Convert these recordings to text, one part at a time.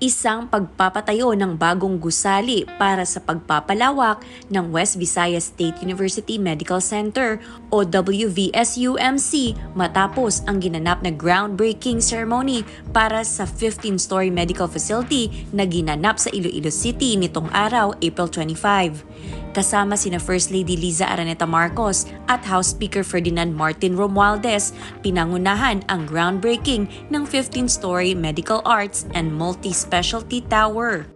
isang pagpapatayo ng bagong gusali para sa pagpapalawak ng West Visayas State University Medical Center o WVSUMC matapos ang ginanap na groundbreaking ceremony para sa 15-story medical facility na ginanap sa Iloilo City nitong araw, April 25. Kasama sina First Lady Liza Araneta Marcos at House Speaker Ferdinand Martin Romualdez, pinangunahan ang groundbreaking ng 15-story Medical Arts and Multi-Specialty Tower.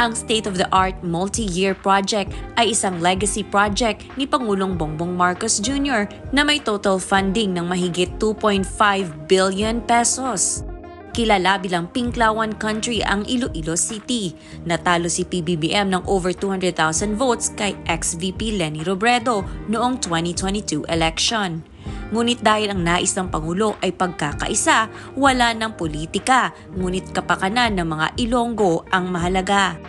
Ang state-of-the-art multi-year project ay isang legacy project ni Pangulong Bongbong Marcos Jr. na may total funding ng mahigit 2.5 billion pesos. Kilala bilang Pinklawan Country ang Iloilo City. Natalo si PBBM ng over 200,000 votes kay ex-VP Leni Robredo noong 2022 election. Ngunit dahil ang nais ng Pangulo ay pagkakaisa, wala ng politika, ngunit kapakanan ng mga Ilonggo ang mahalaga.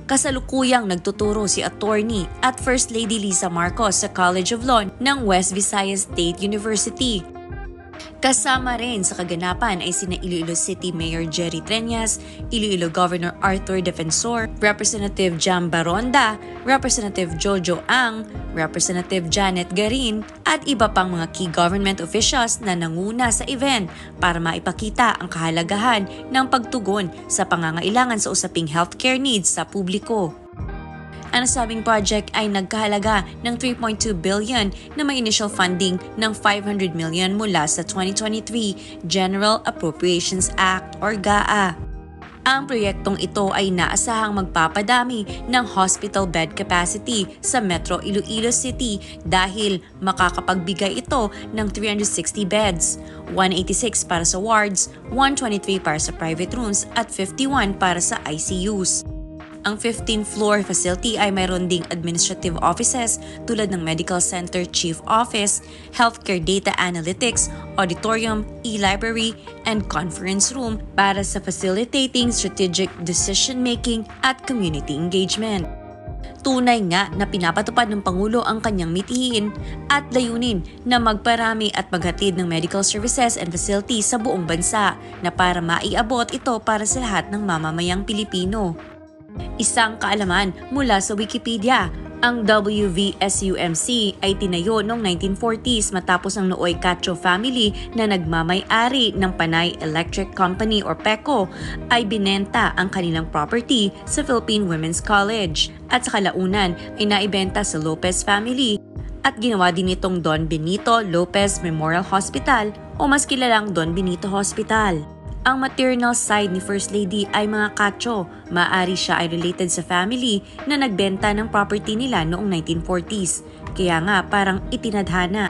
Kasalukuyang nagtuturo si attorney at First Lady Liza Marcos sa College of Law ng West Visayas State University. Kasama rin sa kaganapan ay sina Iloilo City Mayor Jerry Treñas, Iloilo Governor Arthur Defensor, Representative Jam Baronda, Representative Jojo Ang, Representative Janet Garin at iba pang mga key government officials na nanguna sa event para maipakita ang kahalagahan ng pagtugon sa pangangailangan sa usaping healthcare needs sa publiko. Ang nasabing project ay nagkahalaga ng 3.2 billion na may initial funding ng 500 million mula sa 2023 General Appropriations Act or GAA. Ang proyektong ito ay naasahang magpapadami ng hospital bed capacity sa Metro Iloilo City dahil makakapagbigay ito ng 360 beds, 186 para sa wards, 123 para sa private rooms at 51 para sa ICUs. Ang 15th-floor facility ay mayroon ding administrative offices tulad ng Medical Center Chief Office, Healthcare Data Analytics, Auditorium, E-Library, and Conference Room para sa facilitating strategic decision-making at community engagement. Tunay nga na pinapatupad ng Pangulo ang kanyang mithiin at layunin na magparami at maghatid ng medical services and facilities sa buong bansa na para maiabot ito para sa lahat ng mamamayang Pilipino. Isang kaalaman mula sa Wikipedia, ang WVSUMC ay tinayo noong 1940s matapos ang Nooy Cacho family na nagmamay-ari ng Panay Electric Company or PECO ay binenta ang kanilang property sa Philippine Women's College at sa kalaunan ay naibenta sa Lopez family at ginawa din itong Don Benito Lopez Memorial Hospital o mas kilalang Don Benito Hospital. Ang maternal side ni First Lady ay mga Cacho. Maaari siya ay related sa family na nagbenta ng property nila noong 1940s. Kaya nga parang itinadhana.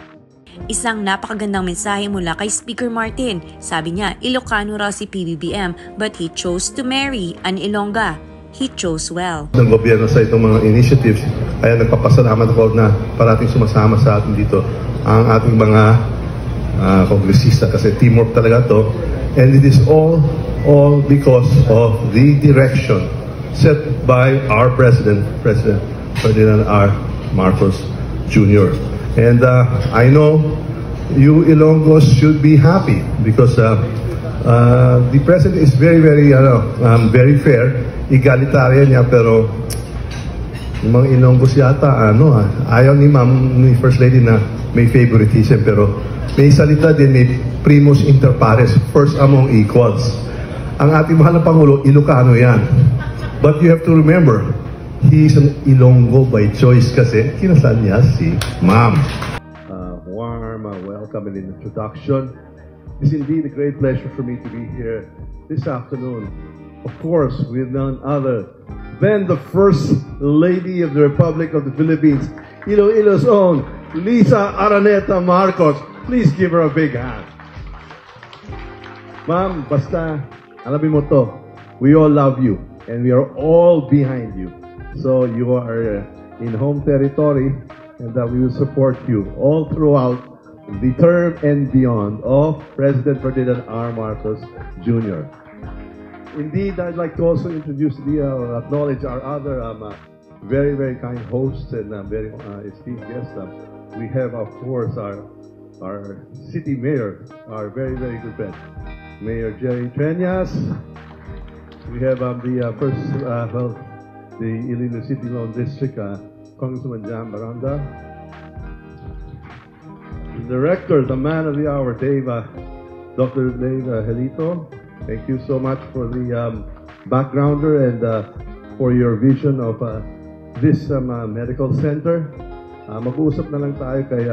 Isang napakagandang mensahe mula kay Speaker Martin. Sabi niya, Ilocano raw si PBBM but he chose to marry an Ilongga. He chose well. Ng gobyerno sa itong mga initiatives, kaya nagpapasalamat ako na parating sumasama sa atin dito ang ating mga kongresista kasi teamwork talaga to. And it is all because of the direction set by our President Ferdinand R. Marcos Jr. And I know you Ilonggos should be happy because the President is very fair, egalitarian niya, pero yung mga Ilonggos yata, ayaw ni ni First Lady na may favoritism, pero may salita din, may primus inter pares, first among equals. Ang ating mahal na Pangulo, Ilocano yan. But you have to remember, he is an Ilonggo by choice kasi kinasal niya si Ma'am. Warm welcome and introduction. It's indeed a great pleasure for me to be here this afternoon. Of course, with none other than the First Lady of the Republic of the Philippines, Iloilo's own Liza Araneta Marcos. Please give her a big hand. Ma'am, basta, alamin mo to, we all love you and we are all behind you. So you are in home territory and that we will support you all throughout the term and beyond of President Ferdinand R. Marcos Jr. Indeed, I'd like to also introduce or acknowledge our other very, very kind hosts and very esteemed guests. We have, of course, our city mayor, our very, very good friend, Mayor Jerry Treñas. We have the first, the Iloilo City Law District, Congressman Jan Baranda. The Director, the man of the hour, Dr. Dave Helito. Thank you so much for the backgrounder and for your vision of this medical center. Mag-uusap na lang tayo kay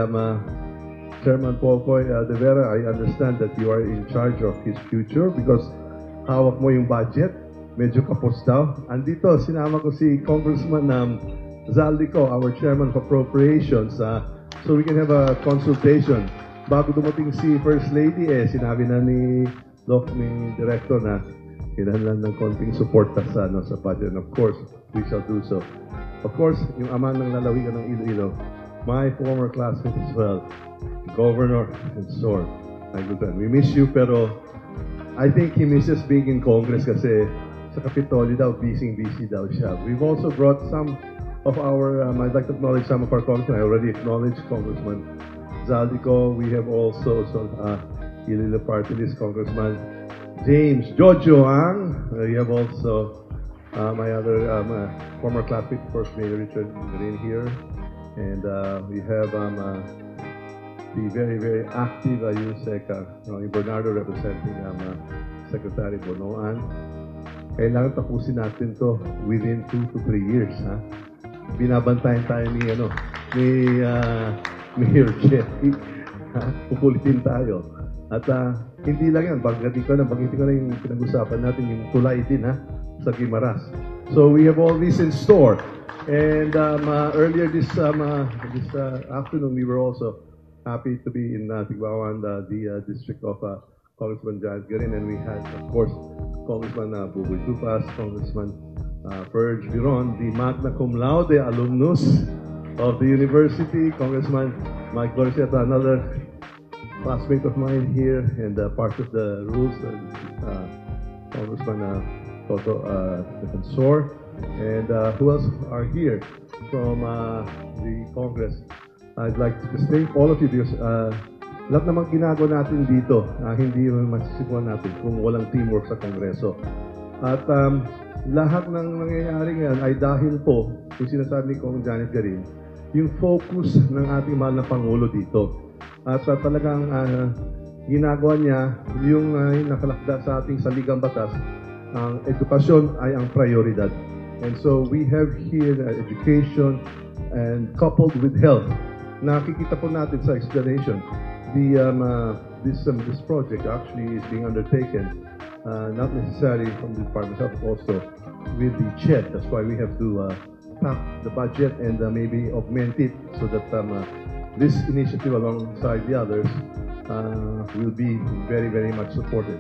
Chairman Popoy De Vera. I understand that you are in charge of his future because hawak mo yung budget. Medyo kapos daw. Andito, sinama ko si Congressman Zaldico, our Chairman of Appropriations, so we can have a consultation. Bago dumating si First Lady, sinabi na ni Director na kailangan ng konting support sa budget. And of course, we shall do so. Of course, yung ama ng lalawigan ng Iloilo, my former classmate as well, Governor and SOR. My good friend. We miss you, pero I think he misses being in Congress kasi sa Capitolio daw, busy daw siya. We've also brought some of our, I'd like to acknowledge some of our congressmen. I already acknowledged Congressman Zaldico. We have also Iloilo Party List Congressman James Jojo Ang. We have also my other former classmate, First Mayor Richard Green here. And we have the very, very active USEC, Bernardo representing Secretary Bonoan. Kailangan tapusin natin to within 2 to 3 years. Binabantayan tayo ni Mayor Jeffy. Pupulitin tayo. At hindi lang yan, banggitin ko na yung pinag-usapan natin, yung tulay din sa Guimaras. So we have all this in store. And earlier this afternoon, we were also happy to be in Tigbawan, the district of Congressman Giant Garin, and we had, of course, Congressman Buboy Tupas, Congressman Ferg Viron, the magna cum laude alumnus of the university, Congressman Mike Gorceta, another classmate of mine here, and part of the rules, Congressman Toto Defensor, and who else are here from the Congress. I'd like to thank all of you because lahat namang ginagawa natin dito, hindi masisipuan natin kung walang teamwork sa Kongreso. At lahat ng nangyayari ngayon ay dahil po, yung sinasabi ni Kong Janet Garin, yung focus ng ating mahal na Pangulo dito. At talagang ginagawa niya yung nakalakda sa ating saligang batas, ang edukasyon ay ang prioridad. And so we have here education and coupled with health. Nakikita po natin sa explanation, this project actually is being undertaken not necessarily from the Department of Health, also with the CHED. That's why we have to tap the budget and maybe augment it so that this initiative alongside the others will be very, very much supported.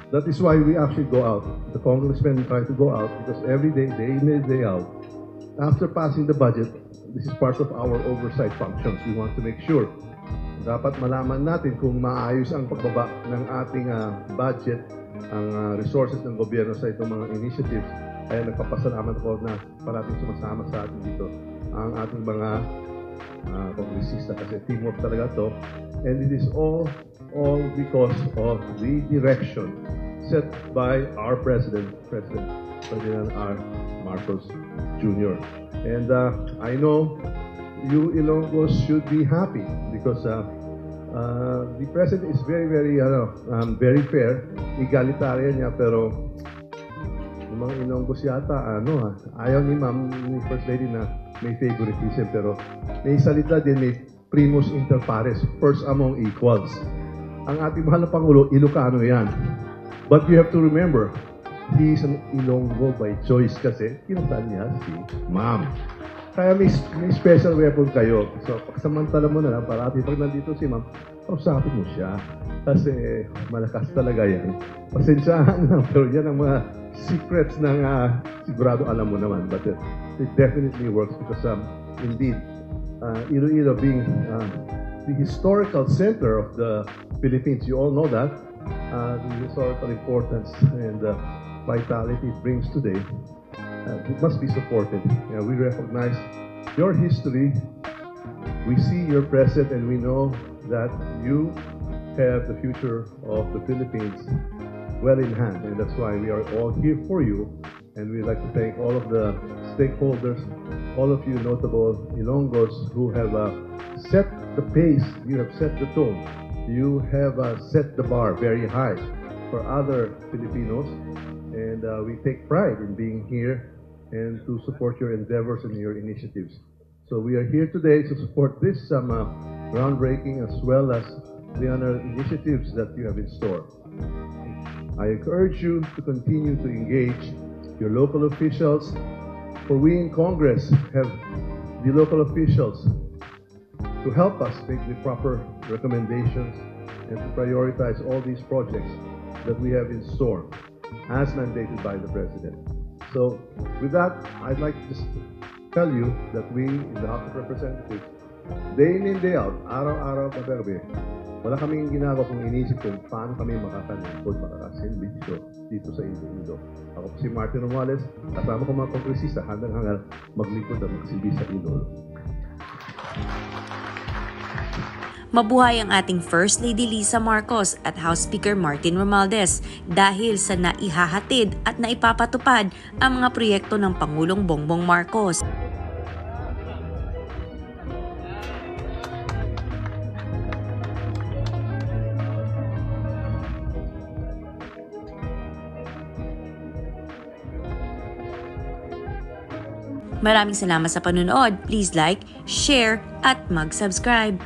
That is why we actually go out. The congressmen try to go out because every day in and day out, after passing the budget, this is part of our oversight functions. We want to make sure dapat malaman natin kung maayos ang pagbaba ng ating budget, ang resources ng gobyerno sa itong mga initiatives. Kaya nagpapasalamat ako na parating sumasama sa atin dito ang ating mga kongresista kasi teamwork talaga to. And it is all because of the direction set by our President R. Marcos Jr. And I know you Ilonggos should be happy because the President is very, very fair, egalitarian niya, pero yung mga Ilonggos yata, ayaw ni Ma'am, ni First Lady na may favoritism, pero may salita din, may primus inter pares, first among equals. Ang ating mahal na Pangulo, Ilocano yan. But you have to remember, he is an Ilonggo by choice kasi kinasal niya si Ma'am. Kaya may special weapon kayo. So, pagsamantala mo na lang, parati pag nandito si Ma'am, kausapin mo siya. Kasi malakas talaga yan. Pasensyahan lang, pero yan ang mga secrets ng sigurado alam mo naman. But it definitely works because indeed, Iloilo being the historical center of the Philippines, you all know that, the historical importance and vitality it brings today, it must be supported. We recognize your history, we see your present, and we know that you have the future of the Philippines well in hand, and that's why we are all here for you. And we'd like to thank all of the stakeholders, all of you notable Ilonggos who have set the pace, you have set the tone, you have set the bar very high for other Filipinos, and we take pride in being here and to support your endeavors and your initiatives. So we are here today to support this groundbreaking as well as the other initiatives that you have in store. I encourage you to continue to engage your local officials, for we in Congress have the local officials to help us make the proper recommendations and to prioritize all these projects that we have in store as mandated by the President. So with that, I'd like to just tell you that we in the House of Representatives, day in and day out, araw-araw gabi, wala kaming ginagawa kung inisip kung paano kami makakalingkod, makakasinbisyo dito sa Iloilo. Ako po si Martin Romualdez, kasama ko mga kongresista, handang-hangal maglingkod at magsilbi sa Iloilo. Mabuhay ang ating First Lady Lisa Marcos at House Speaker Martin Romualdez dahil sa naihahatid at naipapatupad ang mga proyekto ng Pangulong Bongbong Marcos. Maraming salamat sa panonood. Please like, share at mag-subscribe.